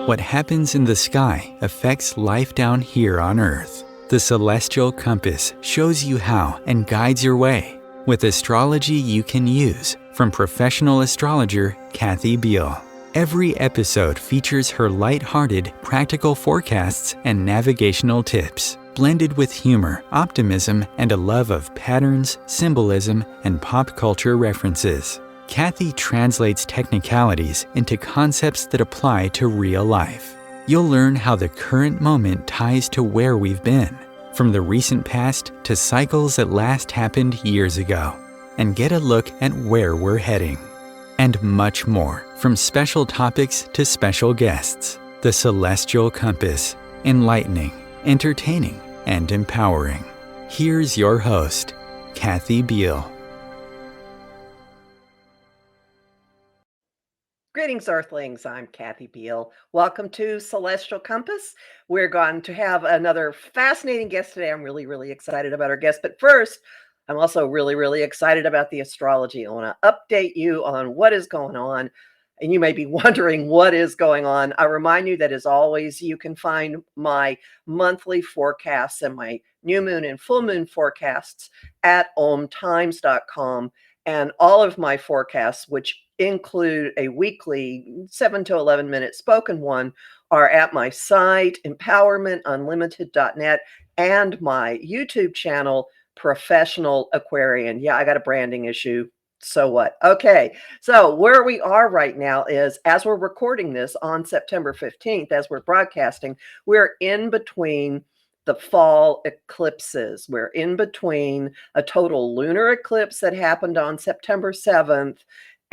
What happens in the sky affects life down here on Earth. The Celestial Compass shows you how and guides your way with astrology you can use from professional astrologer Kathy Beal. Every episode features her light-hearted, practical forecasts and navigational tips, blended with humor, optimism, and a love of patterns, symbolism, and pop culture references. Kathy translates technicalities into concepts that apply to real life. You'll learn how the current moment ties to where we've been, from the recent past to cycles that last happened years ago, and get a look at where we're heading. And much more, from special topics to special guests. The Celestial Compass, enlightening, entertaining, and empowering. Here's your host, Kathy Beal. Greetings, Earthlings. I'm Kathy Beal. Welcome to Celestial Compass. We're going to have another fascinating guest today. I'm really excited about our guest. But first, I'm also really excited about the astrology. I want to update you on what is going on. And you may be wondering what is going on. I remind you that, as always, you can find my monthly forecasts and my new moon and full moon forecasts at omtimes.com. And all of my forecasts, which include a weekly 7 to 11 minute spoken one, are at my site, empowermentunlimited.net, and my YouTube channel, Professional Aquarian. Yeah, I got a branding issue. So what? Okay, so where we are right now is, as we're recording this on September 15th, as we're broadcasting, we're in between the fall eclipses. We're in between a total lunar eclipse that happened on September 7th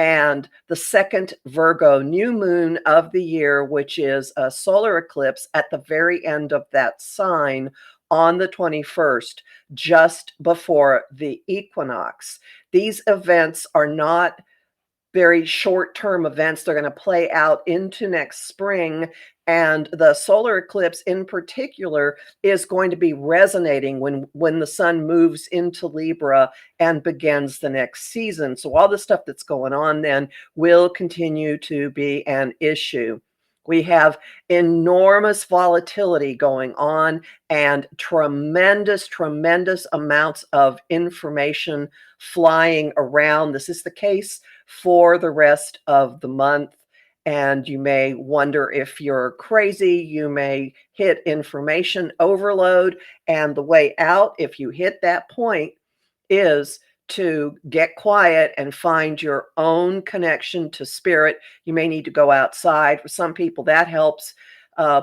and the second Virgo new moon of the year, which is a solar eclipse at the very end of that sign on the 21st, just before the equinox. These events are not very short-term events. They're going to play out into next spring. And the solar eclipse in particular is going to be resonating when the sun moves into Libra and begins the next season. So all the stuff that's going on then will continue to be an issue. We have enormous volatility going on and tremendous amounts of information flying around. This is the case for the rest of the month. And you may wonder if you're crazy. You may hit information overload. And the way out, if you hit that point, is to get quiet and find your own connection to spirit. You may need to go outside. For some people, that helps.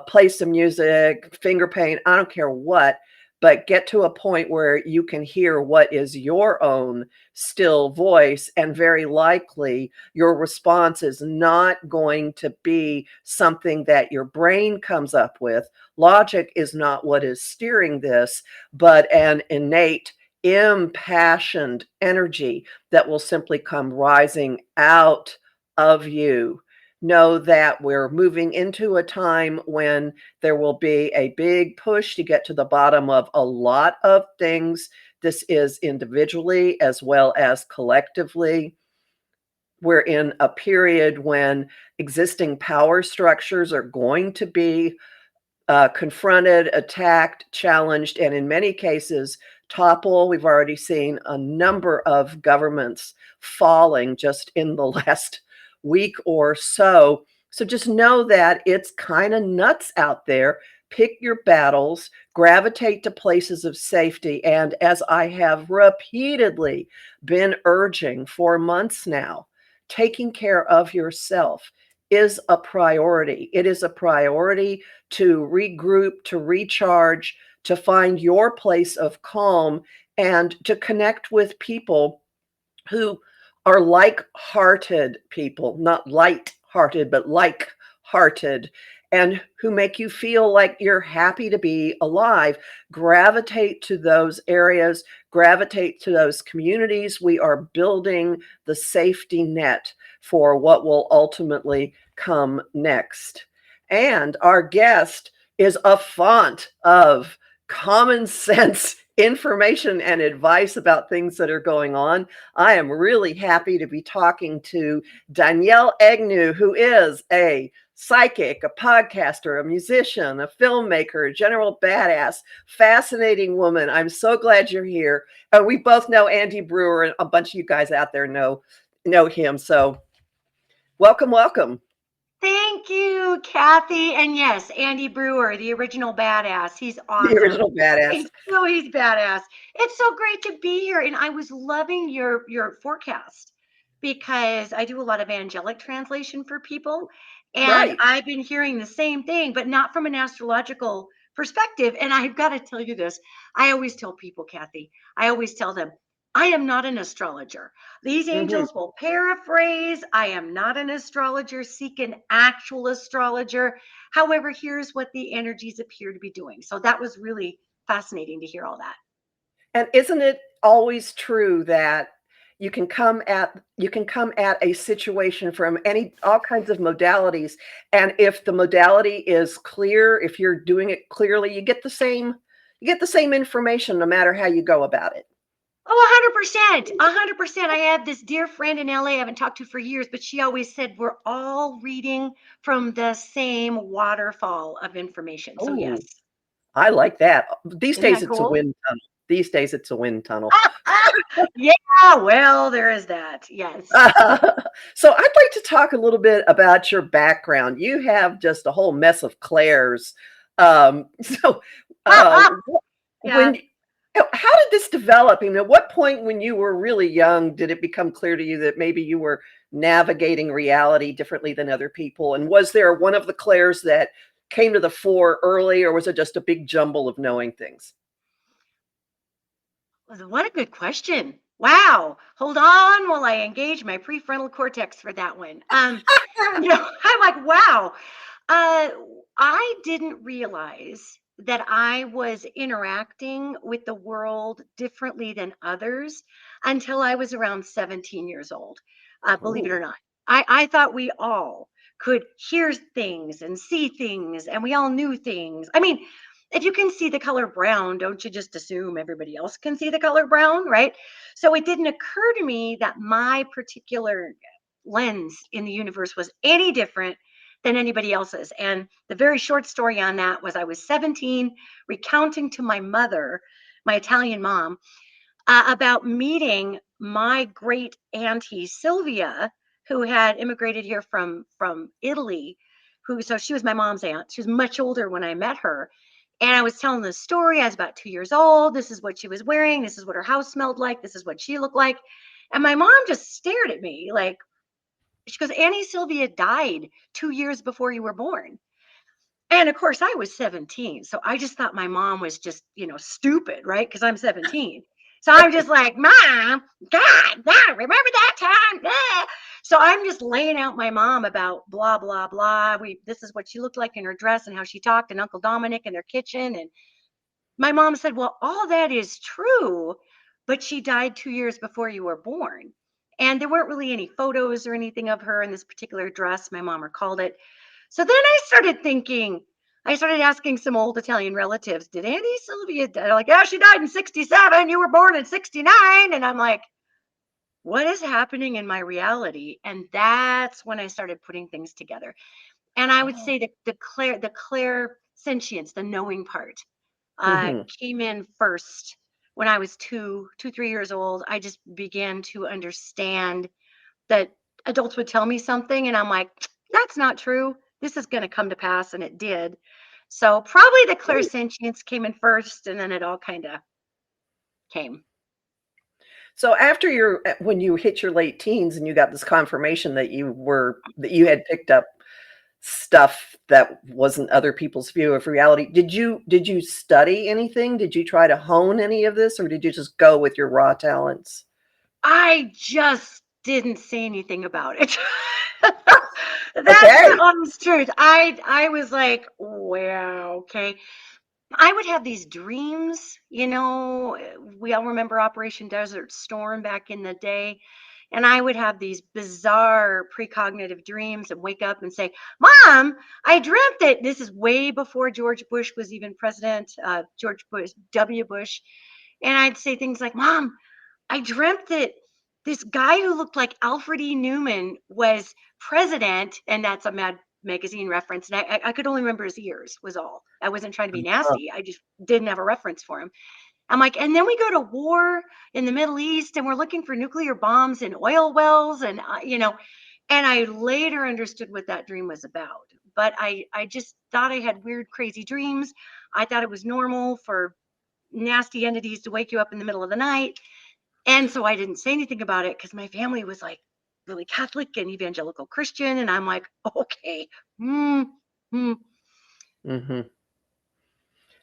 Play some music, finger paint, I don't care what. But get to a point where you can hear what is your own still voice, and very likely your response is not going to be something that your brain comes up with. Logic is not what is steering this, but an innate, impassioned energy that will simply come rising out of you. Know that we're moving into a time when there will be a big push to get to the bottom of a lot of things. This is individually as well as collectively. We're in a period when existing power structures are going to be confronted, attacked, challenged, and in many cases topple. We've already seen a number of governments falling just in the last week or so. So just know that it's kind of nuts out there. Pick your battles, gravitate to places of safety. And as I have repeatedly been urging for months now, taking care of yourself is a priority. It is a priority to regroup, to recharge, to find your place of calm, and to connect with people who are like-hearted people, not light-hearted, but like-hearted, and who make you feel like you're happy to be alive. Gravitate to those areas, gravitate to those communities. We are building the safety net for what will ultimately come next. And our guest is a font of common sense information and advice about things that are going on. I am really happy to be talking to Danielle Egnew, who is a psychic, a podcaster, a musician, a filmmaker, a general badass, fascinating woman. I'm so glad you're here. We both know Andy Brewer, and a bunch of you guys out there know him. So welcome, welcome. Thank you, Kathy. And yes, Andy Brewer, the original badass. He's awesome. The original badass. He's badass. It's so great to be here. And I was loving your forecast because I do a lot of angelic translation for people. And Right. I've been hearing the same thing, but not from an astrological perspective. And I've got to tell you this. I always tell people, Kathy, I always tell them, I am not an astrologer. These angels will paraphrase. I am not an astrologer. Seek an actual astrologer. However, here's what the energies appear to be doing. So that was really fascinating to hear all that. And isn't it always true that you can come at a situation from all kinds of modalities, and if the modality is clear, if you're doing it clearly, you get the same information no matter how you go about it. Oh, 100%. 100%. I have this dear friend in LA I haven't talked to for years, but she always said we're all reading from the same waterfall of information. So yes. I like that. These Isn't days that it's cool? a wind tunnel. These days it's a wind tunnel. Yeah, well, there is that. Yes. So I'd like to talk a little bit about your background. You have just a whole mess of clairs. Yeah. How did this develop? I mean, at what point when you were really young did it become clear to you that maybe you were navigating reality differently than other people? And was there one of the clairs that came to the fore early, or was it just a big jumble of knowing things? What a good question. Wow. Hold on while I engage my prefrontal cortex for that one. I'm like, wow. I didn't realize that I was interacting with the world differently than others until I was around 17 years old. Believe it or not. I thought we all could hear things and see things and we all knew things. I mean, if you can see the color brown, don't you just assume everybody else can see the color brown, right? So it didn't occur to me that my particular lens in the universe was any different than anybody else's. And the very short story on that was I was 17, recounting to my mother, my Italian mom, about meeting my great auntie Sylvia, who had immigrated here from Italy. So she was my mom's aunt. She was much older when I met her. And I was telling the story. I was about 2 years old. This is what she was wearing. This is what her house smelled like. This is what she looked like. And my mom just stared at me like, she goes, Auntie Sylvia died 2 years before you were born. And of course, I was 17. So I just thought my mom was just, stupid, right? Because I'm 17. So I'm just like, Mom, God, remember that time? Yeah. So I'm just laying out my mom about blah, blah, blah. This is what she looked like in her dress and how she talked, and Uncle Dominic in their kitchen. And my mom said, well, all that is true, but she died 2 years before you were born. And there weren't really any photos or anything of her in this particular dress, my mom recalled it. So then I started asking some old Italian relatives, did Auntie Sylvia die? They're like, yeah, she died in 67. You were born in 69. And I'm like, what is happening in my reality? And that's when I started putting things together. And I would say the clairsentience, the knowing part, came in first when I was 3 years old. I just began to understand that adults would tell me something and I'm like, that's not true. This is going to come to pass. And it did. So probably the clairsentience came in first and then it all kind of came. So when you hit your late teens and you got this confirmation that you had picked up stuff that wasn't other people's view of reality, did you study anything? Did you try to hone any of this, or did you just go with your raw talents? I just didn't say anything about it. That's Okay. the honest truth. I was like, wow, okay. I would have these dreams, we all remember Operation Desert Storm back in the day. And I would have these bizarre precognitive dreams and wake up and say, Mom, I dreamt that this is way before George Bush was even president, George Bush, W. Bush. And I'd say things like, Mom, I dreamt that this guy who looked like Alfred E. Newman was president, and that's a mad magazine reference, and I could only remember his ears was all. I wasn't trying to be Oh, nasty. I just didn't have a reference for him. I'm like, and then we go to war in the Middle East, and we're looking for nuclear bombs and oil wells, and and I later understood what that dream was about. But I just thought I had weird, crazy dreams. I thought it was normal for nasty entities to wake you up in the middle of the night. And so I didn't say anything about it because my family was like really Catholic and evangelical Christian. And I'm like, okay. Mm, mm. hmm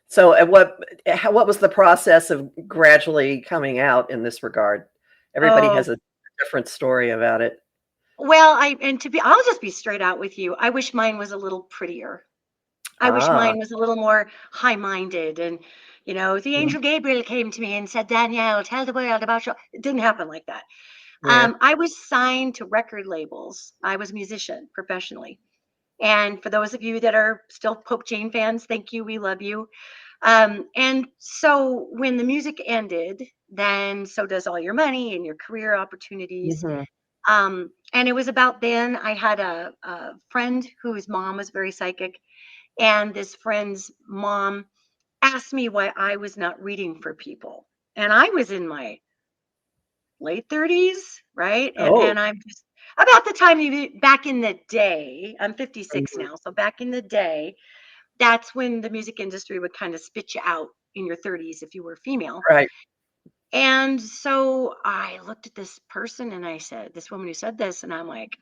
So, what was the process of gradually coming out in this regard? Everybody Oh, has a different story about it. well, I'll just be straight out with you. I wish mine was a little prettier. I wish Ah, mine was a little more high-minded. And, the mm, angel Gabriel came to me and said, Danielle, tell the world about you. It didn't happen like that. yeah, I was signed to record labels. I was a musician professionally. And for those of you that are still Pope Jane fans, thank you. We love you. And so when the music ended, then so does all your money and your career opportunities. hmm And it was about then I had a friend whose mom was very psychic, and this friend's mom asked me why I was not reading for people. And I was in my late 30s, right? And Oh, and I'm just about the time back in the day, I'm 56 mhm, now. So back in the day, that's when the music industry would kind of spit you out in your 30s if you were female. right. And so I looked at this person and I said, this woman who said this, and I'm like,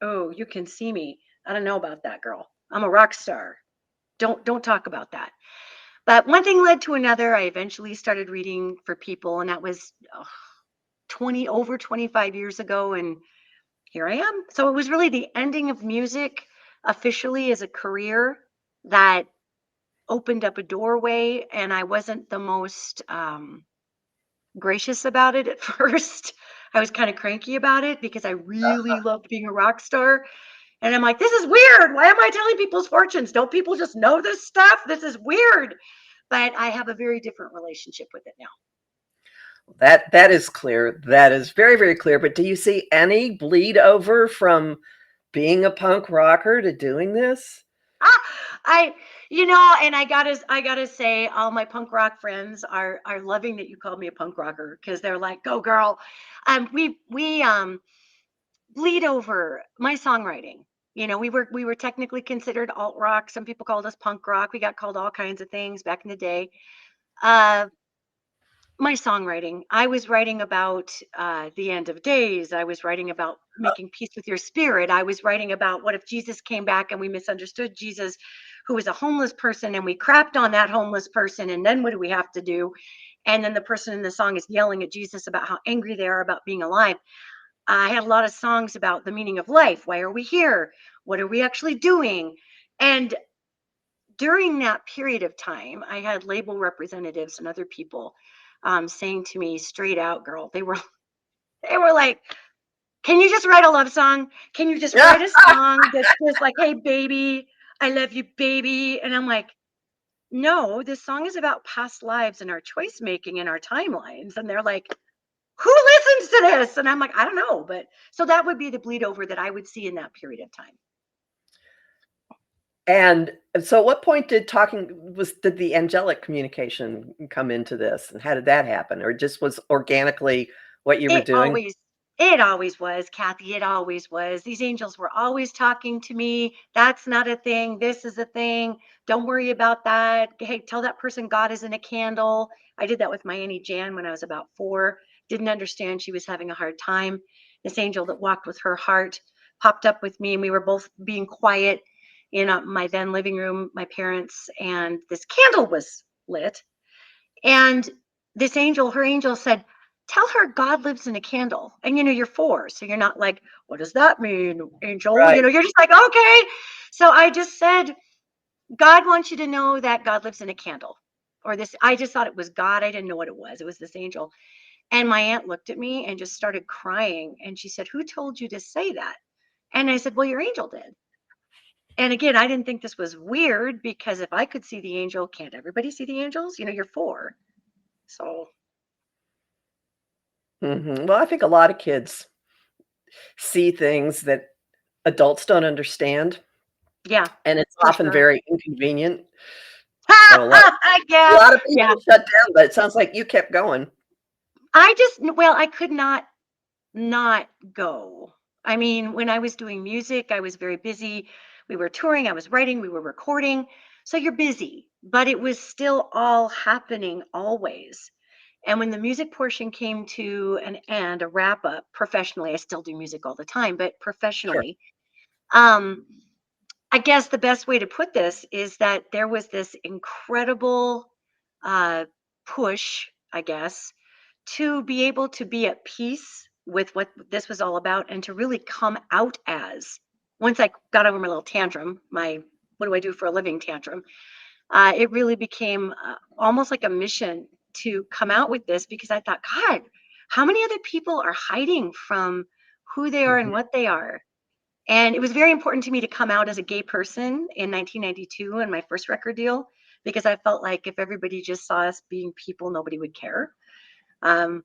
oh, you can see me. I don't know about that, girl. I'm a rock star. Don't talk about that. But one thing led to another. I eventually started reading for people, and that was 25 years ago, and here I am. So it was really the ending of music officially as a career that opened up a doorway, and I wasn't the most gracious about it at first. I was kind of cranky about it because I really loved being a rock star. And I'm like, this is weird. Why am I telling people's fortunes? Don't people just know this stuff? This is weird. But I have a very different relationship with it now. That is clear. That is very, very clear. But do you see any bleed over from being a punk rocker to doing this? Ah, I, and I gotta say, all my punk rock friends are loving that you called me a punk rocker because they're like, go girl. We bleed over my songwriting. We were technically considered alt rock. Some people called us punk rock. We got called all kinds of things back in the day. Uh, my songwriting, I was writing about the end of days. I was writing about making peace with your spirit. I was writing about what if Jesus came back and we misunderstood Jesus, who was a homeless person, and we crapped on that homeless person, and then what do we have to do? And then the person in the song is yelling at Jesus about how angry they are about being alive. I had a lot of songs about the meaning of life. Why are we here? What are we actually doing? And during that period of time, I had label representatives and other people saying to me straight out, girl, they were like, can you just write a love song? Can you just Yeah. write a song that's just like, hey, baby, I love you, baby? And I'm like, no, this song is about past lives and our choice making and our timelines. And they're like, who listens to this? And I'm like, I don't know. But so that would be the bleed over that I would see in that period of time. And so at what point did the angelic communication come into this? And how did that happen? Or just was organically what you were It doing? always it always was, Kathy. It always was. These angels were always talking to me. That's not a thing. This is a thing. Don't worry about that. Hey, tell that person God is in a candle. I did that with my Auntie Jan when I was about 4. Didn't understand she was having a hard time. This angel that walked with her heart popped up with me, and we were both being quiet in my then living room, my parents, and this candle was lit. And her angel said, tell her God lives in a candle. And you're 4. So you're not like, what does that mean, angel? Right. You're just like, okay. So I just said, God wants you to know that God lives in a candle. Or this, I just thought it was God. I didn't know what it was. It was this angel. And my aunt looked at me and just started crying. And she said, who told you to say that? And I said, well, your angel did. And again, I didn't think this was weird because if I could see the angel, can't everybody see the angels? You're 4. So Well, I think a lot of kids see things that adults don't understand. Yeah, and it's for often sure. very inconvenient. So a Yeah, lot of yeah. people shut down, but it sounds like you kept going. I could not go. I mean, when I was doing music, I was very busy. We were touring, I was writing, we were recording. So you're busy, but it was still all happening always. And when the music portion came to an end, a wrap up professionally, I still do music all the time, but Sure. professionally, um, I guess the best way to put this is that there was this incredible uh, push, I guess, to be able to be at peace with what this was all about and to really come out as. Once I got over my little tantrum, my what do I do for a living tantrum, it really became almost like a mission to come out with this because I thought, God, how many other people are hiding from who they are and Mhm. what they are? And it was very important to me to come out as a gay person in 1992 in my first record deal because I felt like if everybody just saw us being people, nobody would care. Um,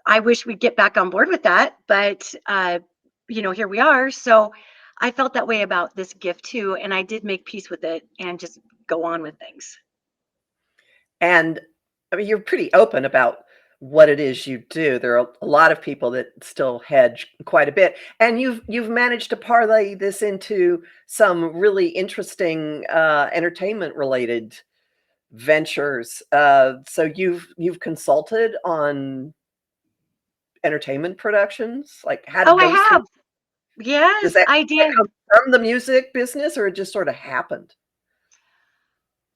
I wish we'd get back on board with that, but here we are. So I felt that way about this gift too, and I did make peace with it and just go on with things. And I mean, you're pretty open about what it is you do. There are a lot of people that still hedge quite a bit, and you've managed to parlay this into some really interesting entertainment related ventures. So you've consulted on entertainment productions. Like, how Oh, did I those have. things? Does Yes, I that did. come from the music business, or it just sort of happened?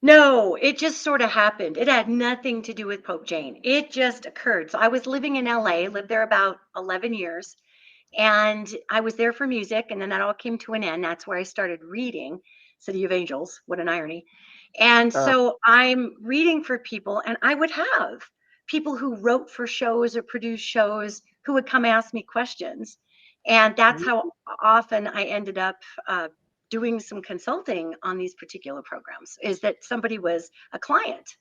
No, it just sort of happened. It had nothing to do with Pope Jane. It just occurred. So I was living in LA, lived there about 11 years, and I was there for music, and then that all came to an end. That's where I started reading City of Angels. What an irony. And Uh, so I'm reading for people, and I would have people who wrote for shows or produced shows who would come ask me questions. And that's how often I ended up doing some consulting on these particular programs, is that somebody was a client.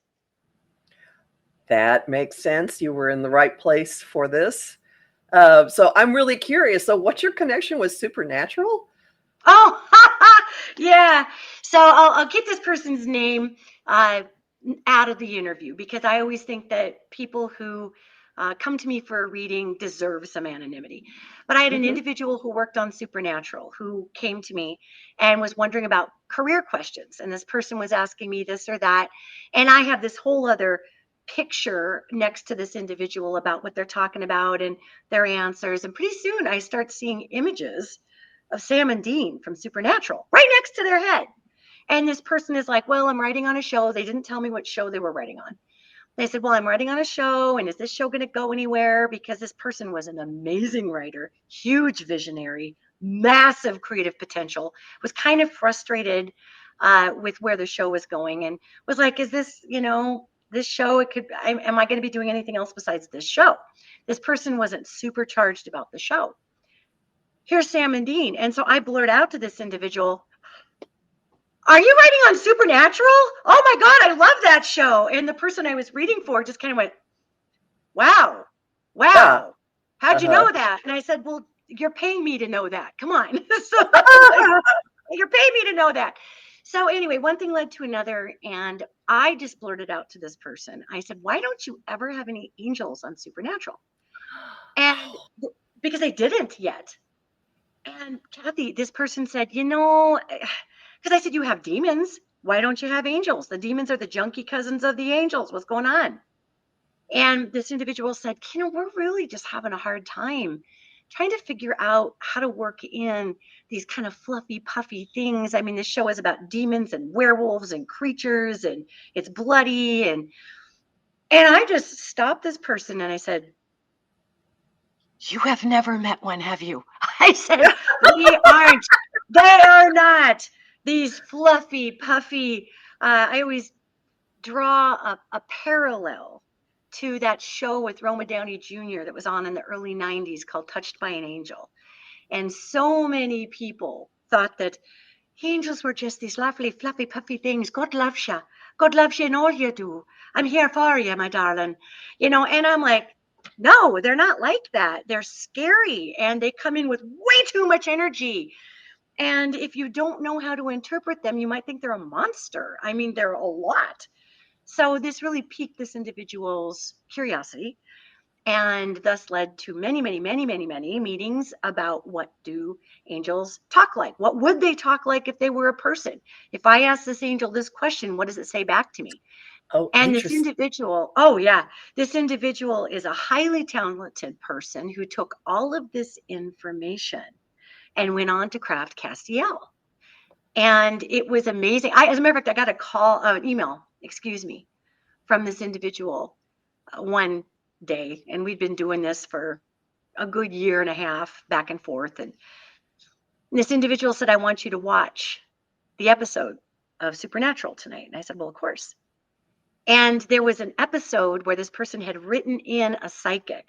that makes sense. You were in the right place for this. So I'm really curious. So, what's your connection with supernatural? Oh, yeah. So I'll keep this person's name uh, out of the interview because I always think that people who come to me for a reading deserve some anonymity. But I had an Hmm. individual who worked on Supernatural who came to me and was wondering about career questions. And this person was asking me this or that. And I have this whole other picture next to this individual about what they're talking about and their answers. And pretty soon I start seeing images of Sam and Dean from Supernatural right next to their head. And this person is like, well, I'm writing on a show. They didn't tell me what show they were writing on. They said, well, I'm writing on a show. And is this show going to go anywhere? Because this person was an amazing writer, huge visionary, massive creative potential, was kind of frustrated with where the show was going and was like, is this, this show, am I going to be doing anything else besides this show? This person wasn't supercharged about the show. Here's Sam and Dean. And so I blurt out to this individual, are you writing on Supernatural? Oh my God, I love that show. And the person I was reading for just kind of went, wow, Ah, wow. How'd you uh-huh. know that? And I said, well, you're paying me to know that. Come on. So I was like, you're paying me to know that. So anyway, one thing led to another. And I just blurted out to this person, I said, why don't you ever have any angels on Supernatural? And because I didn't yet. And Kathy, this person said, because I said, you have demons. Why don't you have angels? The demons are the junky cousins of the angels. What's going on? And this individual said, we're really just having a hard time trying to figure out how to work in these kind of fluffy, puffy things. I mean, this show is about demons and werewolves and creatures, and it's bloody. And I just stopped this person and I said, you have never met one, have you? I said, they aren't. They are not these fluffy, puffy. I always draw a parallel to that show with Roma Downey Jr. that was on in the early 90s called Touched by an Angel. And so many people thought that angels were just these lovely, fluffy, puffy things. God loves you. God loves you in all you do. I'm here for you, my darling. And I'm like, no, they're not like that. They're scary and they come in with way too much energy. And if you don't know how to interpret them, you might think they're a monster. I mean, they're a lot. So this really piqued this individual's curiosity, and thus led to many, many, many, many, many meetings about what do angels talk like? What would they talk like if they were a person? If I ask this angel this question, what does it say back to me? Oh, And this interesting. individual, oh yeah, this individual is a highly talented person who took all of this information and went on to craft Castiel. And it was amazing. As a matter of fact, I got a call, an email, excuse me, from this individual one day, and we've been doing this for a good year and a half, back and forth. And this individual said, I want you to watch the episode of Supernatural tonight. And I said, well, of course. And there was an episode where this person had written in a psychic,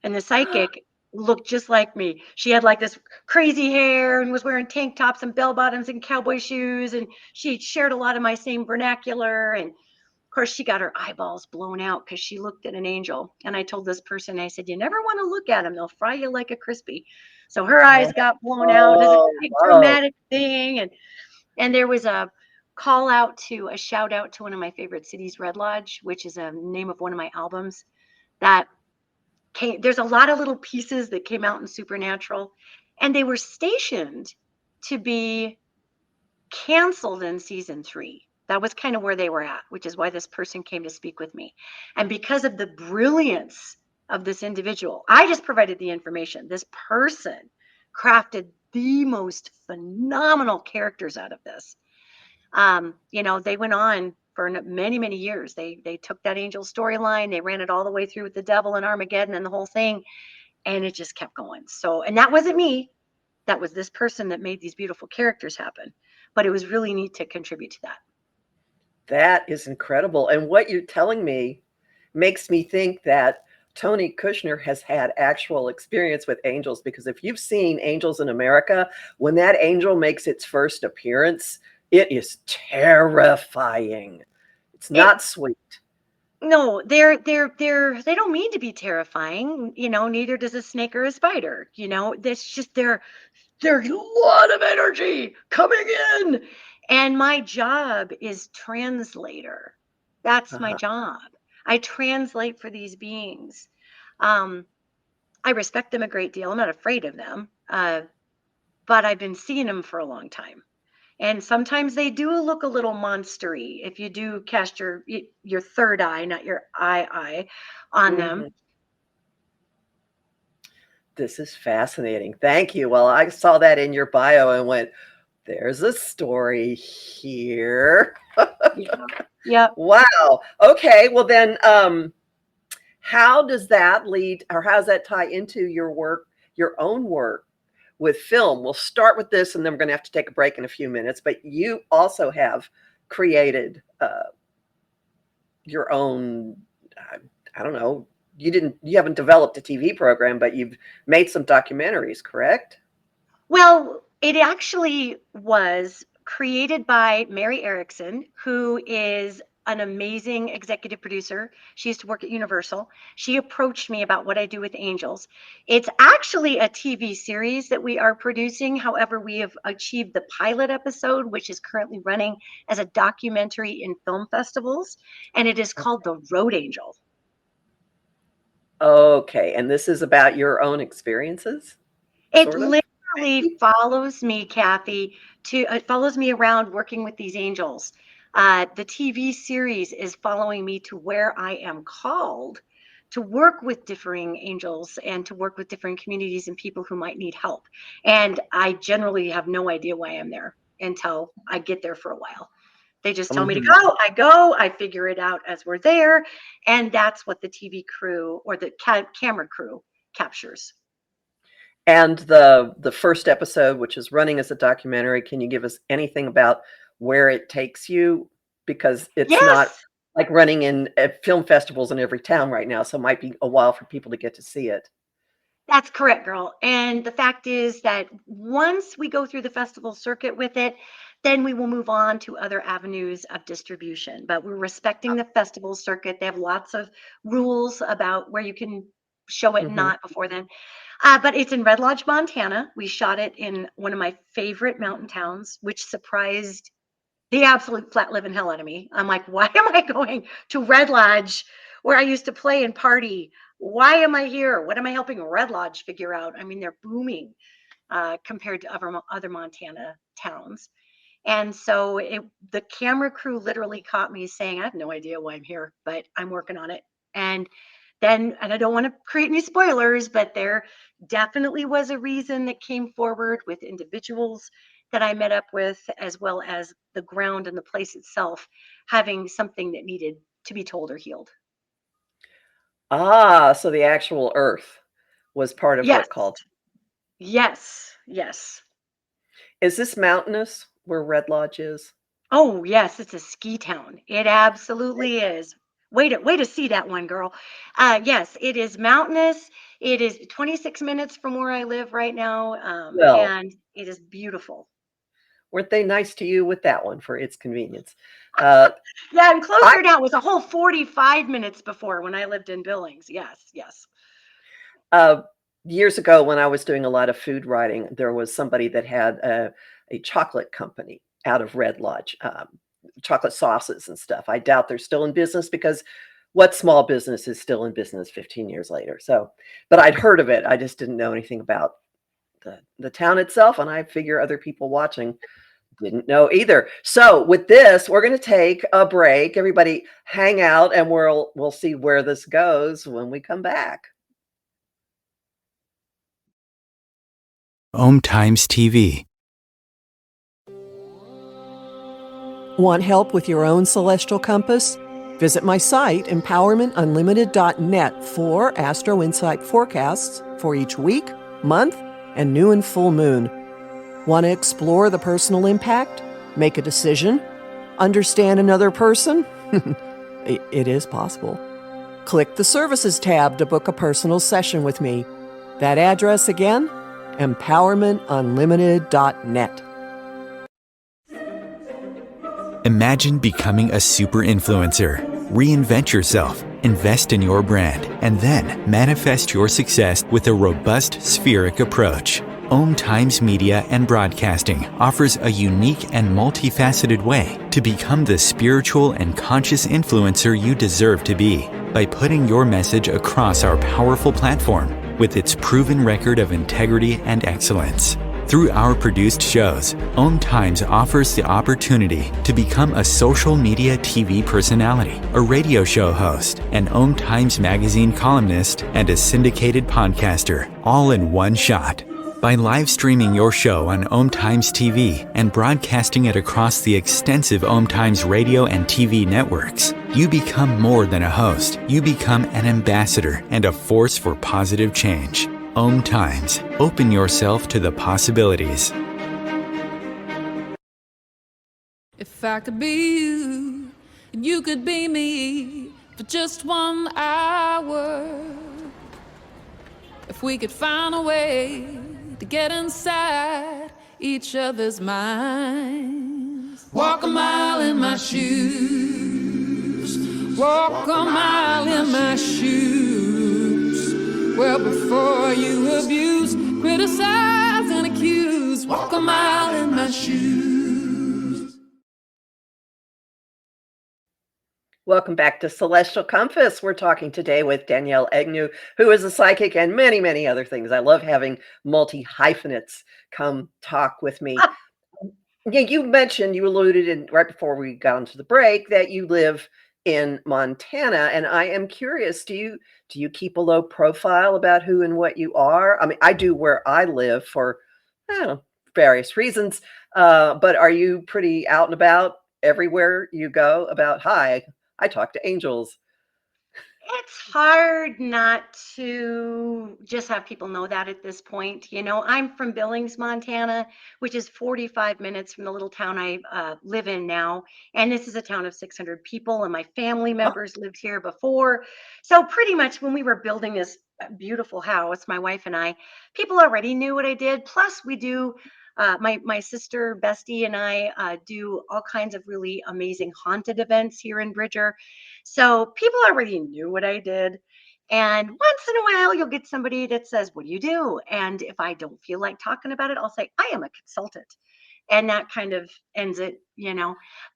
and the psychic looked just like me. She had like this crazy hair and was wearing tank tops and bell bottoms and cowboy shoes. And she shared a lot of my same vernacular. And of course, she got her eyeballs blown out because she looked at an angel. And I told this person, I said, you never want to look at them. They'll fry you like a crispy. So her eyes got blown out. It was a Oh, big wow. dramatic thing. And there was a shout out to one of my favorite cities, Red Lodge, which is a name of one of my albums that there's a lot of little pieces that came out in Supernatural, and they were stationed to be canceled in season 3. That was kind of where they were at, which is why this person came to speak with me. And because of the brilliance of this individual, I just provided the information. This person crafted the most phenomenal characters out of this. They went on for many, many years. They took that angel storyline, they ran it all the way through with the devil and Armageddon and the whole thing, and it just kept going. So, and that wasn't me. That was this person that made these beautiful characters happen. But it was really neat to contribute to that. That is incredible. And what you're telling me makes me think that Tony Kushner has had actual experience with angels, because if you've seen Angels in America, when that angel makes its first appearance, it is terrifying. It's not sweet. No, they don't mean to be terrifying, neither does a snake or a spider. That's just there's a lot of energy coming in. And my job is translator. That's my job. I translate for these beings. I respect them a great deal. I'm not afraid of them. But I've been seeing them for a long time. And sometimes they do look a little monstery if you do cast your third eye, not your eye on them. This is fascinating. Thank you. Well, I saw that in your bio and went, there's a story here. Yeah. Wow. Okay. Well, then, how does that lead, or how does that tie into your work, your own work with film? We'll start with this, and then we're going to have to take a break in a few minutes. But you also have created your own, I don't know, you haven't developed a TV program, but you've made some documentaries, correct? Well, it actually was created by Mary Erickson, who is an amazing executive producer. She used to work at Universal. She approached me about what I do with angels. It's actually a TV series that we are producing. However, we have achieved the pilot episode, which is currently running as a documentary in film festivals, and it is called The Road Angel. Okay. And this is about your own experiences? It literally follows me, Kathy, it follows me around working with these angels. The TV series is following me to where I am called to work with differing angels and to work with different communities and people who might need help. And I generally have no idea why I'm there until I get there for a while. They just tell me to go. I go. I figure it out as we're there. And that's what the TV crew or the camera crew captures. And the first episode, which is running as a documentary, can you give us anything about where it takes you? Because it's not like running in film festivals in every town right now, so it might be a while for people to get to see it. That's correct, girl. And the fact is that once we go through the festival circuit with it, then we will move on to other avenues of distribution. But we're respecting the festival circuit. They have lots of rules about where you can show it and not before then. But it's in Red Lodge, Montana. We shot it in one of my favorite mountain towns, which surprised the absolute flat living hell out of me. I'm like, why am I going to Red Lodge where I used to play and party? Why am I here? What am I helping Red Lodge figure out? I mean, they're booming compared to other Montana towns. And so the camera crew literally caught me saying, I have no idea why I'm here, but I'm working on it. And I don't want to create any spoilers, but there definitely was a reason that came forward with individuals that I met up with, as well as the ground and the place itself having something that needed to be told or healed. Ah, so the actual Earth was part of Yes, what called. yes, yes. Is this mountainous where Red Lodge is? Oh, yes, it's a ski town. It absolutely is. Way to see that one, girl. Yes, it is mountainous. It is 26 minutes from where I live right now, Well, and it is beautiful. weren't they nice to you with that one for its convenience? Uh, Yeah, and I closer now was a whole 45 minutes before when I lived in Billings. Yes, yes. uh, years ago when I was doing a lot of food writing, there was somebody that had a chocolate company out of Red Lodge, chocolate sauces and stuff. I doubt they're still in business because what small business is still in business 15 years later? So, but I'd heard of it. I just didn't know anything about the town itself, and I figure other people watching didn't know either. So with this, we're going to take a break. Everybody hang out and we'll see where this goes when we come back. Om Times TV. Want help with your own celestial compass? Visit my site, empowermentunlimited.net, for Astro Insight forecasts for each week, month, and new and full moon. Want to explore the personal impact? Make a decision? Understand another person? It is possible. Click the Services tab to book a personal session with me. That address again? empowermentunlimited.net. Imagine becoming a super influencer. Reinvent yourself, invest in your brand, and then manifest your success with a robust spheric approach. Om Times Media and Broadcasting offers a unique and multifaceted way to become the spiritual and conscious influencer you deserve to be by putting your message across our powerful platform with its proven record of integrity and excellence. Through our produced shows, Om Times offers the opportunity to become a social media TV personality, a radio show host, an Om Times magazine columnist, and a syndicated podcaster, all in one shot. By live streaming your show on Om Times TV and broadcasting it across the extensive Om Times radio and TV networks, you become more than a host. You become an ambassador and a force for positive change. Om Times. Open yourself to the possibilities. If I could be you, and you could be me for just 1 hour. If we could find a way to get inside each other's minds. Walk a mile in my shoes. Walk a mile in my shoes. Well, before you abuse, criticize, and accuse. Walk a mile in my shoes. Welcome back to Celestial Compass. We're talking today with Danielle Egnew, who is a psychic and many, many other things. I love having multi-hyphenates come talk with me. Yeah, you mentioned, you alluded in right before we got into the break that you live in Montana, and I am curious, do you keep a low profile about who and what you are? I mean, I do where I live for, I don't know, various reasons, but are you pretty out and about everywhere you go about, hi, I talk to angels? It's hard not to just have people know that at this point. You know, I'm from Billings, Montana, which is 45 minutes from the little town I live in now. And this is a town of 600 people, and my family members lived here before. So pretty much when we were building this beautiful house, my wife and I, people already knew what I did. Plus we do my sister Bestie and I do all kinds of really amazing haunted events here in Bridger. So people already knew what I did. And once in a while, you'll get somebody that says, what do you do? And if I don't feel like talking about it, I'll say, I am a consultant. And that kind of ends it,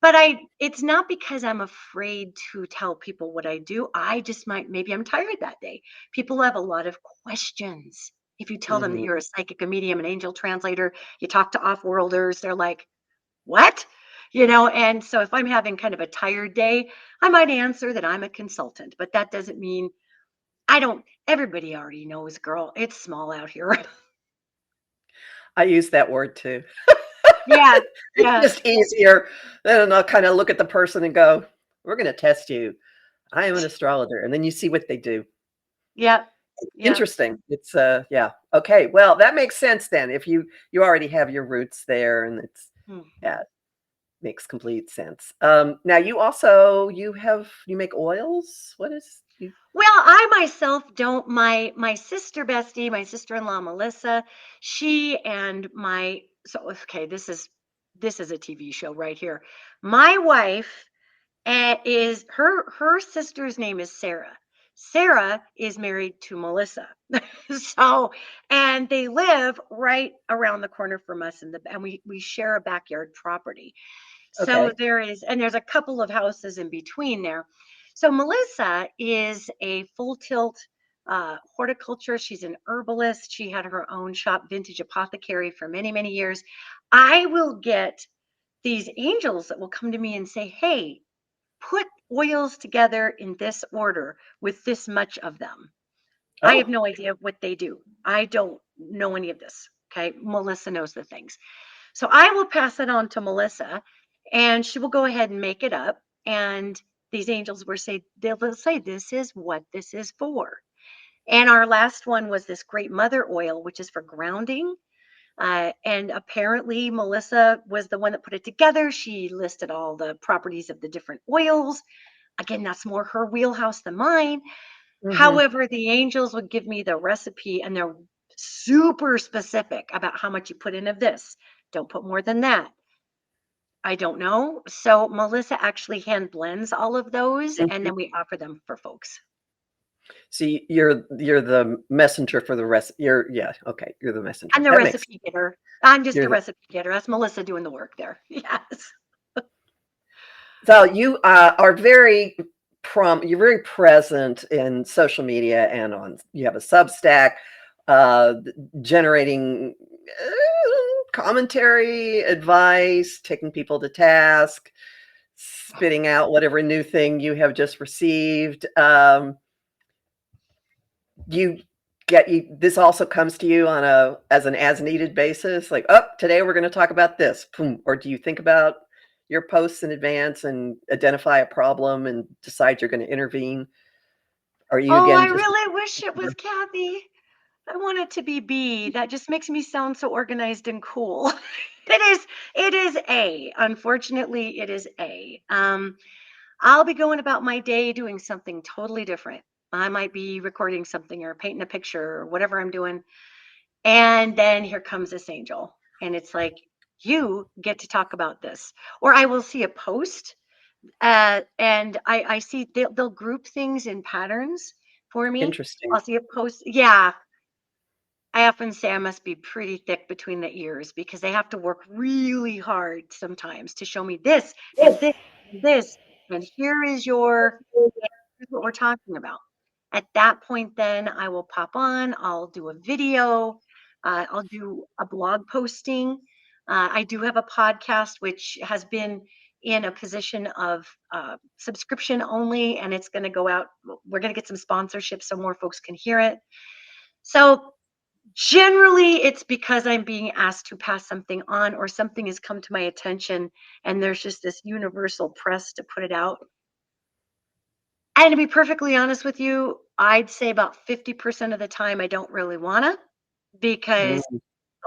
But it's not because I'm afraid to tell people what I do. I just maybe I'm tired that day. People have a lot of questions. If you tell them that you're a psychic, a medium, an angel translator, you talk to off-worlders, they're like, what? And so if I'm having kind of a tired day, I might answer that I'm a consultant, but that doesn't mean everybody already knows, girl, it's small out here. I use that word too. Yeah. It's Yeah. just easier. Then I'll kind of look at the person and go, we're going to test you. I am an astrologer. And then you see what they do. Yeah. Yeah. Interesting. It's yeah. Okay. Well, that makes sense then. If you already have your roots there, and it's yeah, makes complete sense. Now you make oils. What is you? Well, I myself don't. My sister bestie, my sister-in-law Melissa, she and okay, this is a TV show right here. My wife is her sister's name is Sarah. Sarah is married to Melissa. So, and they live right around the corner from us and we share a backyard property. So Okay. there's a couple of houses in between there. So Melissa is a full tilt horticulture. She's an herbalist. She had her own shop, Vintage Apothecary, for many, many years. I will get these angels that will come to me and say, hey, put oils together in this order with this much of them. Oh. I have no idea what they do. I don't know any of this. Okay. Melissa knows the things. So I will pass it on to Melissa and she will go ahead and make it up. And these angels they'll say, this is what this is for. And our last one was this great mother oil, which is for grounding. And apparently Melissa was the one that put it together. She listed all the properties of the different oils. Again, that's more her wheelhouse than mine. However, the angels would give me the recipe and they're super specific about how much you put in of this. Don't put more than that. I don't know. So Melissa actually hand blends all of those and then we offer them for folks. See, you're the messenger for the rest. You're the messenger. I'm the recipe getter. I'm just the recipe getter. That's Melissa doing the work there. Yes. So you are very you're very present in social media and you have a Substack generating commentary, advice, taking people to task, spitting out whatever new thing you have just received. This also comes to you on as needed basis, like, today we're going to talk about this, or do you think about your posts in advance and identify a problem and decide you're going to intervene? Are you I really wish it was Kathy. I want it to be B. That just makes me sound so organized and cool. It is A. Unfortunately, it is A. I'll be going about my day doing something totally different. I might be recording something or painting a picture or whatever I'm doing. And then here comes this angel. And it's like, you get to talk about this. Or I will see a post and I see they'll group things in patterns for me. Interesting. I'll see a post. Yeah. I often say I must be pretty thick between the ears because they have to work really hard sometimes to show me this and this and this. And here's what we're talking about. At that point, then I will pop on, I'll do a video, I'll do a blog posting. I do have a podcast, which has been in a position of subscription only, and it's going to go out. We're going to get some sponsorship so more folks can hear it. So generally, it's because I'm being asked to pass something on or something has come to my attention, and there's just this universal press to put it out. And to be perfectly honest with you, I'd say about 50% of the time I don't really want to because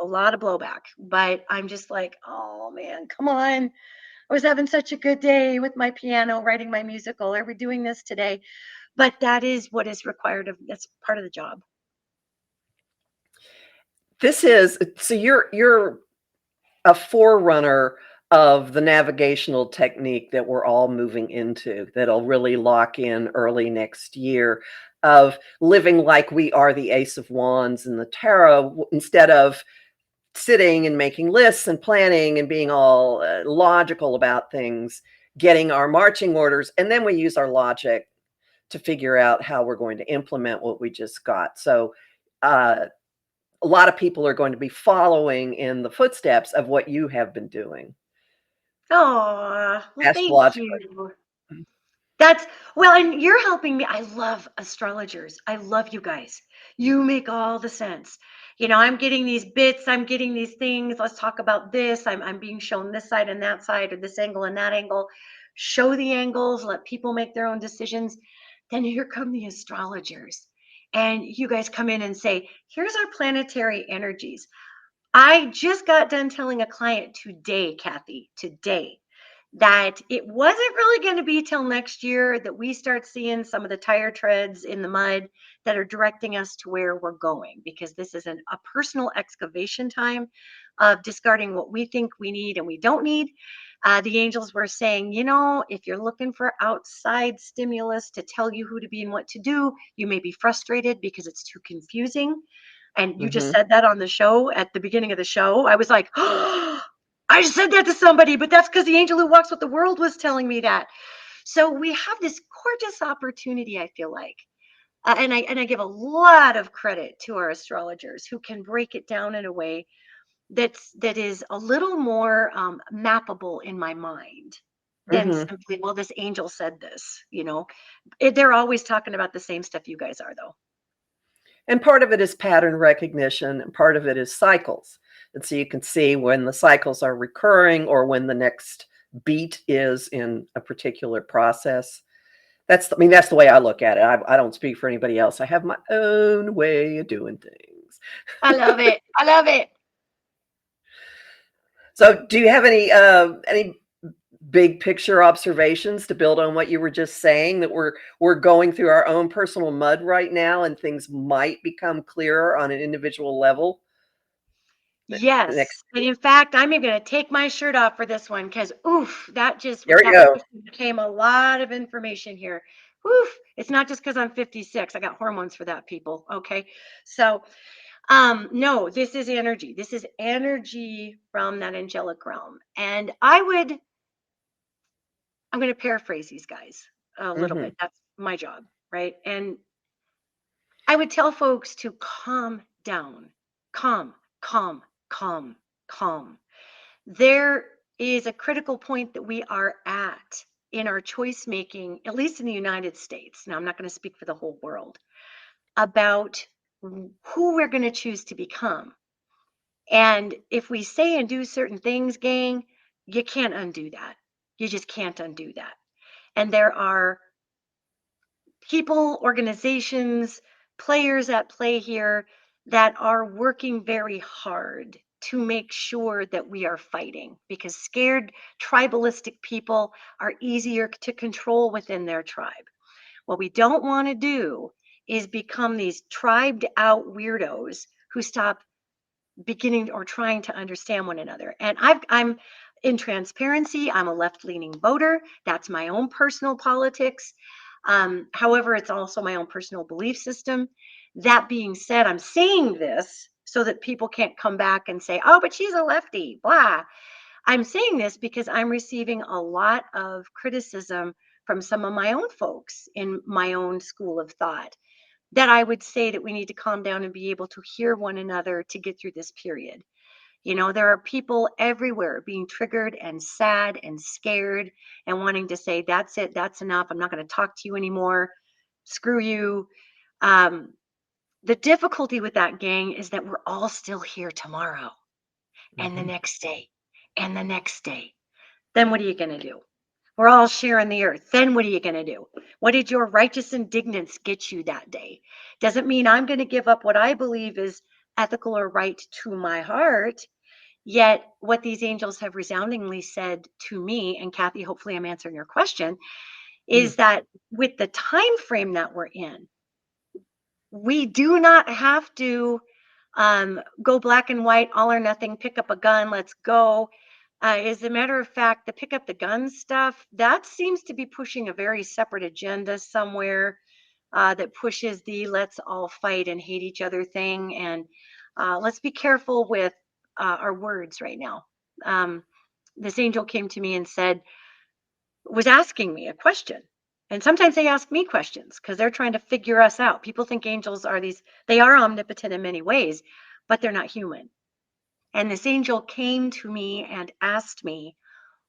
a lot of blowback. But I'm just like, oh man, come on. I was having such a good day with my piano, writing my musical. Are we doing this today? But that is what is required of. That's part of the job. So you're a forerunner of the navigational technique that we're all moving into, that'll really lock in early next year, of living like we are the Ace of Wands in the tarot, instead of sitting and making lists and planning and being all logical about things, getting our marching orders, and then we use our logic to figure out how we're going to implement what we just got. So a lot of people are going to be following in the footsteps of what you have been doing. Oh, well, thank Astrologically. you. That's well, and you're helping me. I love astrologers. I love you guys. You make all the sense. I'm getting these bits, I'm getting these things. Let's talk about this. I'm being shown this side and that side, or this angle and that angle. Show the angles, let people make their own decisions. Then here come the astrologers. And you guys come in and say, here's our planetary energies. I just got done telling a client today, Kathy, today, that it wasn't really going to be till next year that we start seeing some of the tire treads in the mud that are directing us to where we're going, because this is a personal excavation time of discarding what we think we need and we don't need. The angels were saying, if you're looking for outside stimulus to tell you who to be and what to do, you may be frustrated because it's too confusing. And you just said that on the show at the beginning of the show. I was like, oh, I said that to somebody, but that's because the angel who walks with the world was telling me that. So we have this gorgeous opportunity, I feel like. And I give a lot of credit to our astrologers who can break it down in a way that is a little more mappable in my mind than simply, well, this angel said this. They're always talking about the same stuff you guys are, though. And part of it is pattern recognition, and part of it is cycles. And so you can see when the cycles are recurring or when the next beat is in a particular process. That's the way I look at it. I don't speak for anybody else. I have my own way of doing things. I love it. I love it. So do you have any big picture observations to build on what you were just saying, that we're going through our own personal mud right now and things might become clearer on an individual level? Yes. And in fact, I'm even going to take my shirt off for this one because, oof, that just There we go. became a lot of information here. Oof. It's not just because I'm 56. I got hormones for that, people. Okay. So, no, this is energy. This is energy from that angelic realm. And I'm going to paraphrase these guys a little bit. That's my job. Right. And I would tell folks to calm down, calm, calm, calm, calm. There is a critical point that we are at in our choice making, at least in the United States. Now, I'm not going to speak for the whole world, about who we're going to choose to become. And if we say and do certain things, gang, you can't undo that. You just can't undo that. And there are people, organizations, players at play here that are working very hard to make sure that we are fighting, because scared tribalistic people are easier to control within their tribe. What we don't want to do is become these tribed out weirdos who stop beginning or trying to understand one another. And I'm in transparency, I'm a left-leaning voter. That's my own personal politics. However, it's also my own personal belief system. That being said, I'm saying this so that people can't come back and say, oh, but she's a lefty, blah. I'm saying this because I'm receiving a lot of criticism from some of my own folks in my own school of thought, that I would say that we need to calm down and be able to hear one another to get through this period. There are people everywhere being triggered and sad and scared and wanting to say, that's it, that's enough. I'm not going to talk to you anymore. Screw you. The difficulty with that, gang, is that we're all still here tomorrow and the next day and the next day. Then what are you going to do? We're all sharing the earth. Then what are you going to do? What did your righteous indignance get you that day? Doesn't mean I'm going to give up what I believe is ethical or right to my heart. Yet what these angels have resoundingly said to me, and Kathy, hopefully I'm answering your question, is that with the time frame that we're in, we do not have to go black and white, all or nothing, pick up a gun, let's go. As a matter of fact, the pick up the gun stuff, that seems to be pushing a very separate agenda somewhere, that pushes the let's all fight and hate each other thing. And let's be careful with our words right now. This angel came to me and was asking me a question. And sometimes they ask me questions because they're trying to figure us out. People think angels are they are omnipotent in many ways, but they're not human. And this angel came to me and asked me,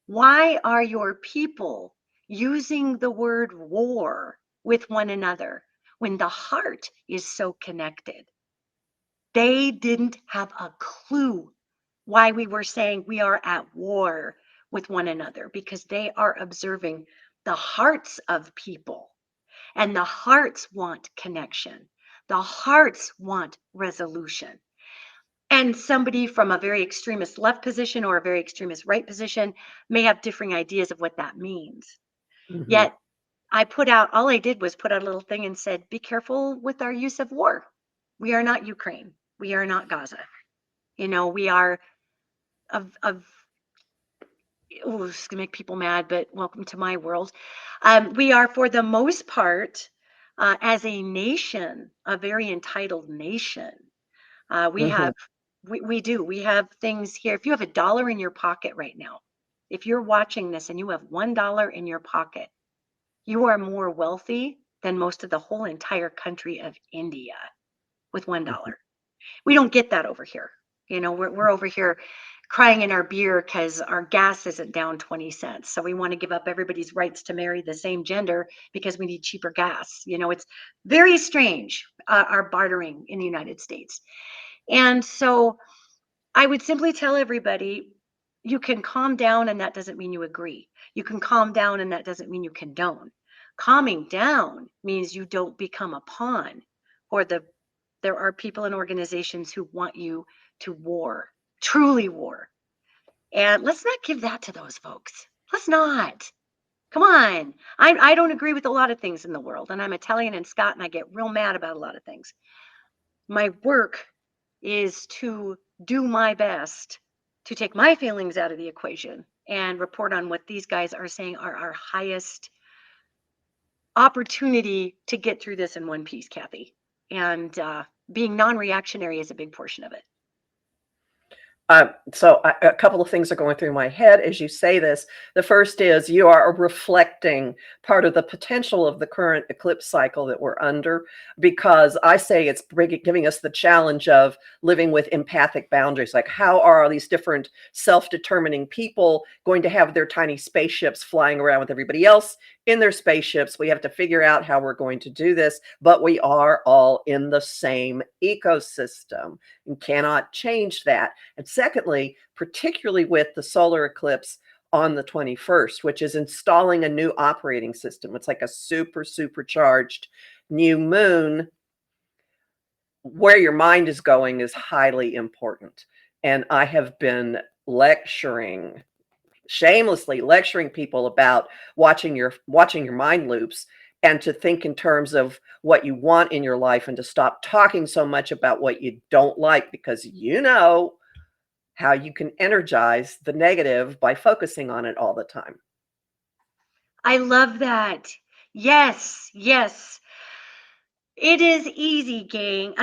why are your people using the word war with one another when the heart is so connected? They didn't have a clue why we were saying we are at war with one another, because they are observing the hearts of people, and the hearts want connection. The hearts want resolution. And somebody from a very extremist left position or a very extremist right position may have differing ideas of what that means. Mhm. Yet all I did was put out a little thing and said, be careful with our use of war. We are not Ukraine. We are not Gaza. We are it's gonna make people mad, but welcome to my world. We are, for the most part, as a nation, a very entitled nation. We Mhm. have, we have things here. If you have $1 in your pocket right now, if you're watching this and you have $1 in your pocket, you are more wealthy than most of the whole entire country of India with $1. Mhm. We don't get that over here. We're over here crying in our beer because our gas isn't down 20 cents. So we want to give up everybody's rights to marry the same gender because we need cheaper gas. It's very strange, our bartering in the United States. And so I would simply tell everybody, you can calm down and that doesn't mean you agree. You can calm down and that doesn't mean you condone. Calming down means you don't become a pawn, or there are people and organizations who want you to war, truly war. And let's not give that to those folks. Let's not. Come on. I don't agree with a lot of things in the world, and I'm Italian and Scot, and I get real mad about a lot of things. My work is to do my best to take my feelings out of the equation and report on what these guys are saying are our highest opportunity to get through this in one piece, Kathy. And being non-reactionary is a big portion of it. So a couple of things are going through my head as you say this. The first is you are reflecting part of the potential of the current eclipse cycle that we're under, because I say it's giving us the challenge of living with empathic boundaries. Like, how are these different self-determining people going to have their tiny spaceships flying around with everybody else in their spaceships? We have to figure out how we're going to do this, but we are all in the same ecosystem and cannot change that. And secondly, particularly with the solar eclipse on the 21st, which is installing a new operating system. It's like a supercharged new moon. Where your mind is going is highly important. And I have been shamelessly lecturing people about watching your mind loops, and to think in terms of what you want in your life, and to stop talking so much about what you don't like, because how you can energize the negative by focusing on it all the time. I love that. Yes, yes. It is easy, gang.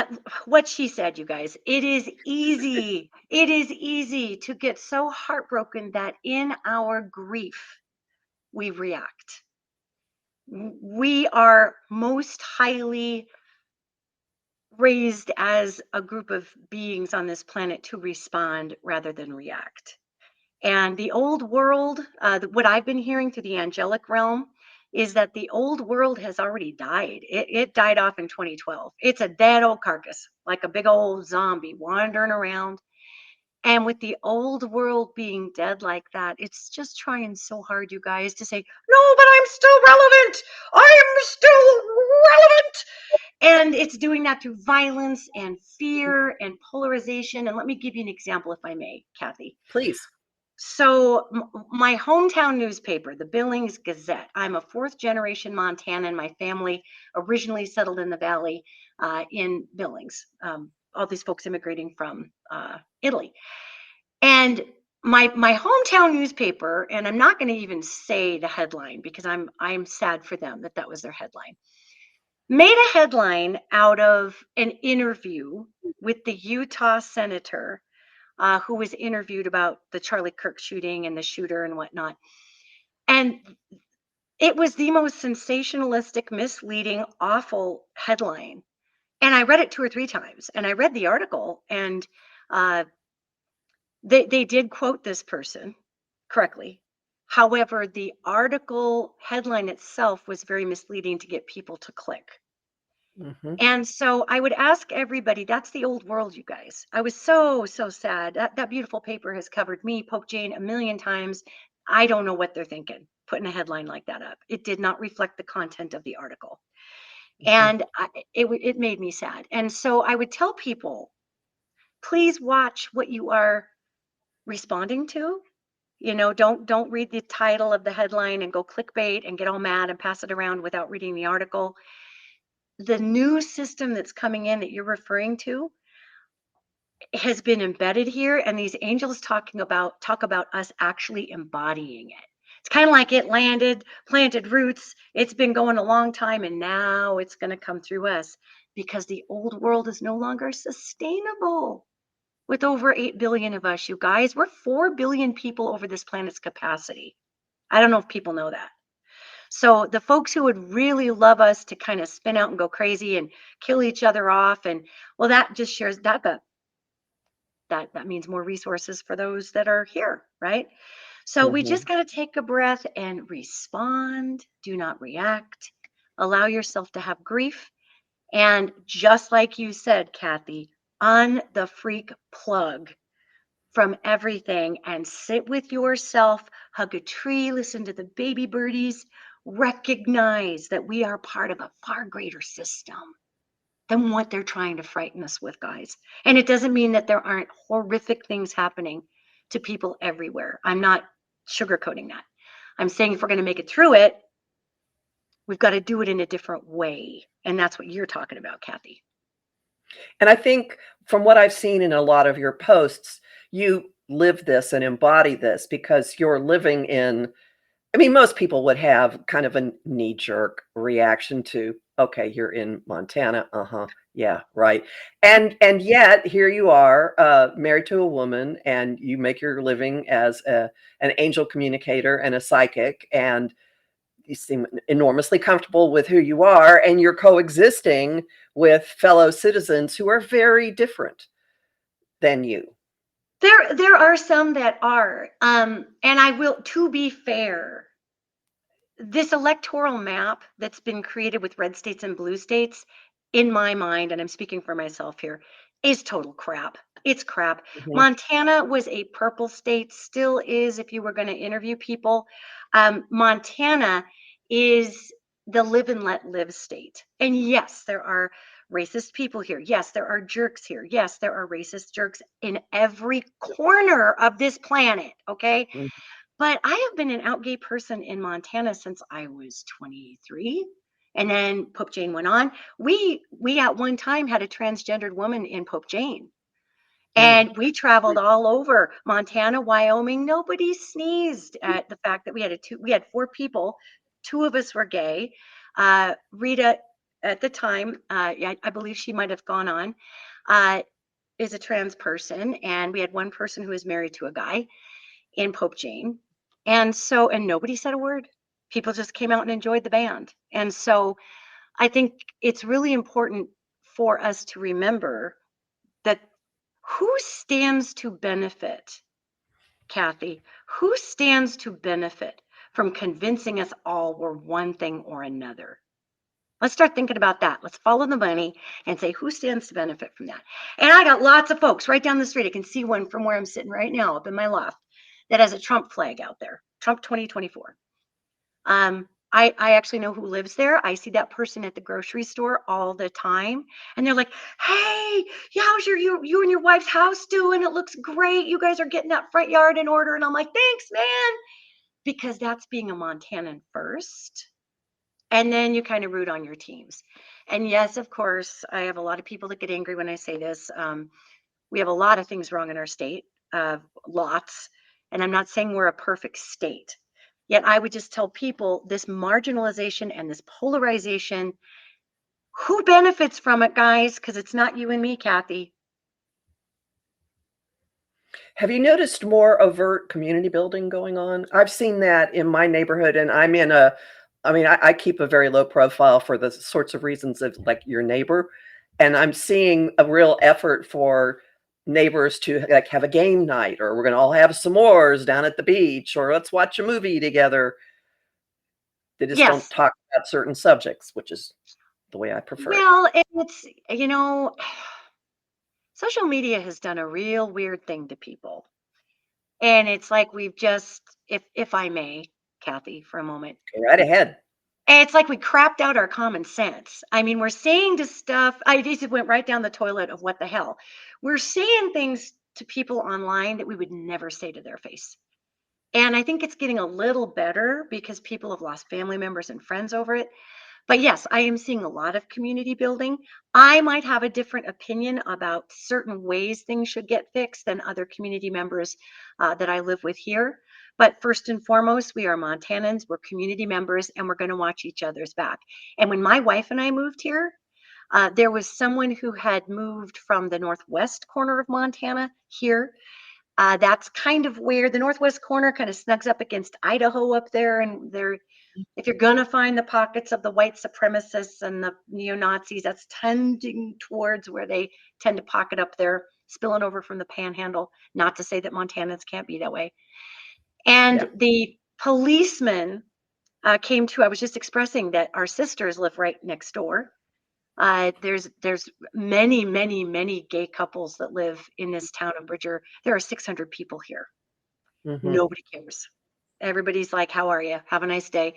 What she said, you guys. It is easy. It is easy to get so heartbroken that in our grief, we react. We are most highly raised as a group of beings on this planet to respond rather than react. And the old world, what I've been hearing through the angelic realm, is that the old world has already died. It died off in 2012. It's a dead old carcass, like a big old zombie wandering around. And with the old world being dead like that, it's just trying so hard, you guys, to say, no, but I'm still relevant. I am still relevant. And it's doing that through violence and fear and polarization. And let me give you an example, if I may, Kathy. Please. So my hometown newspaper, the Billings Gazette, I'm a 4th generation Montanan. My family originally settled in the valley in Billings. All these folks immigrating from Italy. And my hometown newspaper, and I'm not going to even say the headline because I'm sad for them that was their headline, made a headline out of an interview with the Utah senator who was interviewed about the Charlie Kirk shooting and the shooter and whatnot. And it was the most sensationalistic, misleading, awful headline. And I read it 2 or 3 times, and I read the article, and they did quote this person correctly. However, the article headline itself was very misleading to get people to click. And so I would ask everybody, that's the old world, you guys. I was so sad. That beautiful paper has covered me, Pope Jane, a million times. I don't know what they're thinking, putting a headline like that up. It did not reflect the content of the article. And it made me sad. And so I would tell people, please watch what you are responding to. You know, don't read the title of the headline and go clickbait and get all mad and pass it around without reading the article. The new system that's coming in that you're referring to has been embedded here, and these angels talk about us actually embodying it. It's kind of like it landed, planted roots. It's been going a long time, and now it's going to come through us because the old world is no longer sustainable. With over 8 billion of us, you guys, we're 4 billion people over this planet's capacity. I don't know if people know that. So the folks who would really love us to kind of spin out and go crazy and kill each other off, and well, that just shares that means more resources for those that are here, right? So we just got to take a breath and respond. Do not react. Allow yourself to have grief. And just like you said, Kathy, the freak plug from everything and sit with yourself, hug a tree, listen to the baby birdies, recognize that we are part of a far greater system than what they're trying to frighten us with, guys. And it doesn't mean that there aren't horrific things happening to people everywhere. I'm not sugarcoating that. I'm saying if we're going to make it through it, we've got to do it in a different way. And that's what you're talking about, Kathy. And I think from what I've seen in a lot of your posts, you live this and embody this because you're living in, I mean, most people would have kind of a knee-jerk reaction to, okay, you're in Montana. Yeah, right. And yet here you are, married to a woman, and you make your living as an angel communicator and a psychic, and you seem enormously comfortable with who you are, and you're coexisting with fellow citizens who are very different than you. There are some that are, and I will, to be fair, this electoral map that's been created with red states and blue states, in my mind, and I'm speaking for myself here, is total crap. It's crap. Montana was a purple state, still is if you were going to interview people. Montana is the live and let live state. And yes, there are racist people here. Yes, there are jerks here. Yes, there are racist jerks in every corner of this planet. Okay. But I have been an out gay person in Montana since I was 23. And then Pope Jane went on. We at one time had a transgendered woman in Pope Jane. And we traveled all over Montana, Wyoming. Nobody sneezed at the fact that we had 4 people. 2 of us were gay. Rita at the time, I believe she might have gone on, is a trans person. And we had 1 person who was married to a guy in Pope Jane. And nobody said a word. People just came out and enjoyed the band. And so I think it's really important for us to remember that who stands to benefit, Kathy? Who stands to benefit from convincing us all we're one thing or another? Let's start thinking about that. Let's follow the money and say, who stands to benefit from that? And I got lots of folks right down the street. I can see one from where I'm sitting right now up in my loft that has a Trump flag out there, Trump 2024. I actually know who lives there. I see that person at the grocery store all the time. And they're like, hey, yeah, how's you and your wife's house doing? It looks great. You guys are getting that front yard in order. And I'm like, thanks, man. Because that's being a Montanan first. And then you kind of root on your teams. And yes, of course, I have a lot of people that get angry when I say this. We have a lot of things wrong in our state, lots. And I'm not saying we're a perfect state. Yet I would just tell people this marginalization and this polarization, who benefits from it, guys? Because it's not you and me, Kathy. Have you noticed more overt community building going on? I've seen that in my neighborhood, and I keep a very low profile for the sorts of reasons of like your neighbor. And I'm seeing a real effort for neighbors to like have a game night, or we're going to all have s'mores down at the beach, or let's watch a movie together. They just don't Yes. talk about certain subjects, which is the way I prefer it. Well, it's, social media has done a real weird thing to people. And it's like we've just, if I may, Kathy, for a moment, Go right ahead. it's like we crapped out our common sense. I mean, we're saying to stuff, I just went right down the toilet of what the hell. We're saying things to people online that we would never say to their face. And I think it's getting a little better because people have lost family members and friends over it. But yes, I am seeing a lot of community building. I might have a different opinion about certain ways things should get fixed than other community members that I live with here. But first and foremost, we are Montanans, we're community members, and we're going to watch each other's back. And when my wife and I moved here, there was someone who had moved from the northwest corner of Montana here. That's kind of where the northwest corner kind of snugs up against Idaho up there. And there, if you're going to find the pockets of the white supremacists and the neo-Nazis, that's tending towards where they tend to pocket up there, spilling over from the panhandle. Not to say that Montanans can't be that way. And Yeah. the policeman came to, I was just expressing that our sisters live right next door. There's many, many, many gay couples that live in this town of Bridger. There are 600 people here. Mhm. Nobody cares. Everybody's like, how are you? Have a nice day.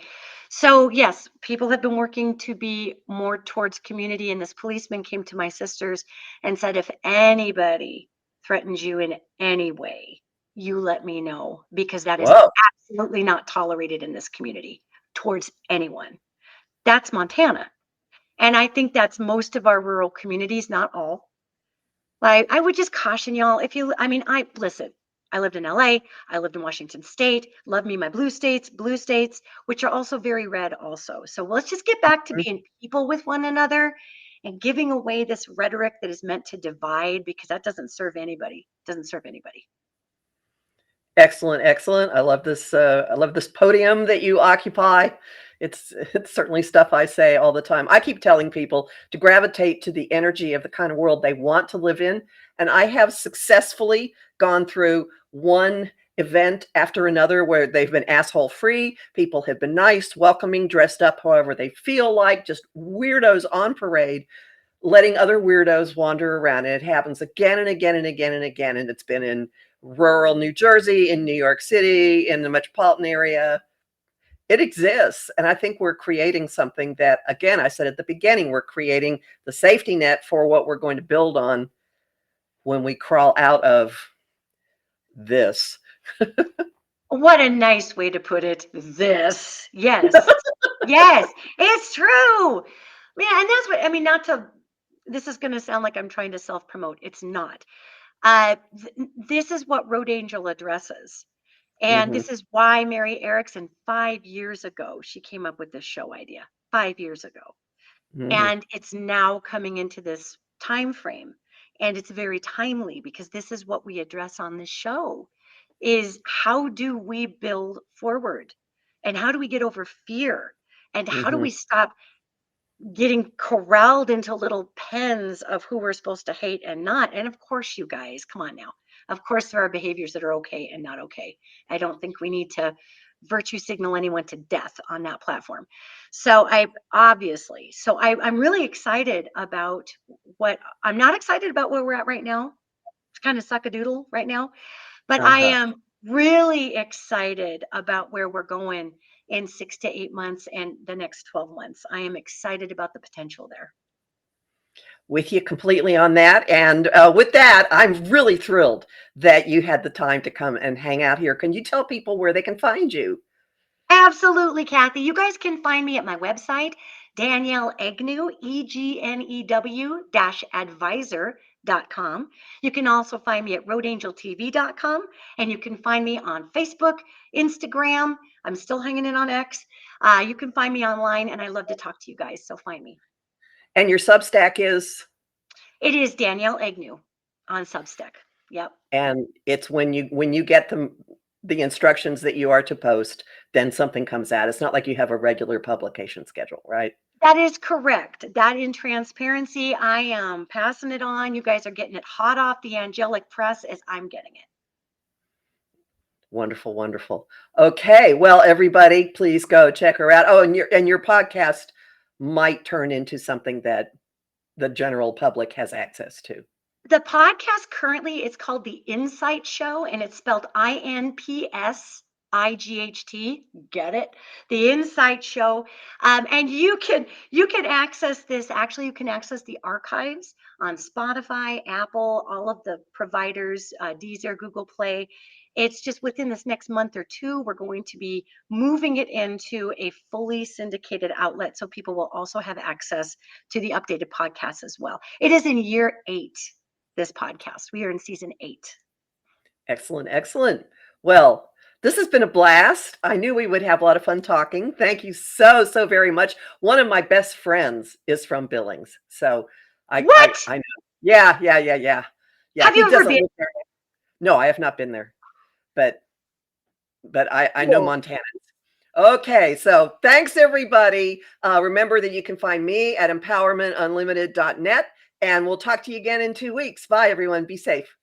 So yes, people have been working to be more towards community. And this policeman came to my sisters and said, if anybody threatens you in any way, you let me know, because that is Whoa. absolutely not tolerated in this community towards anyone. That's Montana. And I think that's most of our rural communities, not all. Like, I would just caution y'all, listen, I lived in LA, I lived in Washington State, love me my blue states, which are also very red also. So let's just get back to being people with one another and giving away this rhetoric that is meant to divide, because that doesn't serve anybody. Doesn't serve anybody. Excellent, excellent. I love this. I love this podium that you occupy. It's certainly stuff I say all the time. I keep telling people to gravitate to the energy of the kind of world they want to live in, and I have successfully gone through one event after another where they've been asshole free. People have been nice, welcoming, dressed up however they feel like, just weirdos on parade, letting other weirdos wander around. And it happens again and again and again and again. And it's been in rural New Jersey, in New York City, in the metropolitan area. It exists. And I think we're creating something that, again, I said at the beginning, we're creating the safety net for what we're going to build on when we crawl out of this. What a nice way to put it. This. Yes. Yes, it's true. Yeah, and that's what I mean, not to, this is going to sound like I'm trying to self-promote. It's not. This is what Road Angel addresses. And Mhm. this is why Mary Erickson, 5 years ago, she came up with this show idea. 5 years ago. Mhm. And it's now coming into this time frame. And it's very timely, because this is what we address on this show, is how do we build forward? And how do we get over fear? And how do Mhm. we stop getting corralled into little pens of who we're supposed to hate and not? And of course, you guys, come on now. Of course, there are behaviors that are okay and not okay. I don't think we need to virtue signal anyone to death on that platform. So I'm really excited about what I'm not excited about where we're at right now. It's kind of suck-a-doodle right now, but I Uh-huh. am really excited about where we're going in 6 to 8 months and the next 12 months. I am excited about the potential there. With you completely on that. And with that, I'm really thrilled that you had the time to come and hang out here. Can you tell people where they can find you? Absolutely, Kathy. You guys can find me at my website, Danielle Egnew, EGNEW -advisor roadangeltv.com. You can also find me at roadangeltv.com, and you can find me on Facebook, Instagram. I'm still hanging in on X. You can find me online, and I love to talk to you guys, so find me. And your Substack is? It is Danielle Egnew on Substack. Yep. And it's when you get the instructions that you are to post, then something comes out. It's not like you have a regular publication schedule, right? That is correct. That in transparency, I am passing it on. You guys are getting it hot off the angelic press as I'm getting it. Wonderful, wonderful. Okay, well, everybody, please go check her out. Oh, and your podcast might turn into something that the general public has access to. The podcast currently, it's called the InPsight Show, and it's spelled INPSIGHT. Get it? The InPsight Show. And you can access this. Actually, you can access the archives on Spotify, Apple, all of the providers, Deezer, Google Play. It's just within this next month or two, we're going to be moving it into a fully syndicated outlet, so people will also have access to the updated podcast as well. It is in year 8, this podcast. We are in season 8. Excellent, excellent. Well, this has been a blast. I knew we would have a lot of fun talking. Thank you so very much. One of my best friends is from Billings, so I know. Yeah. Have you ever been? No, I have not been there. But I know Montanans. Okay, so thanks everybody. Remember that you can find me at empowermentunlimited.net, and we'll talk to you again in 2 weeks. Bye everyone. Be safe.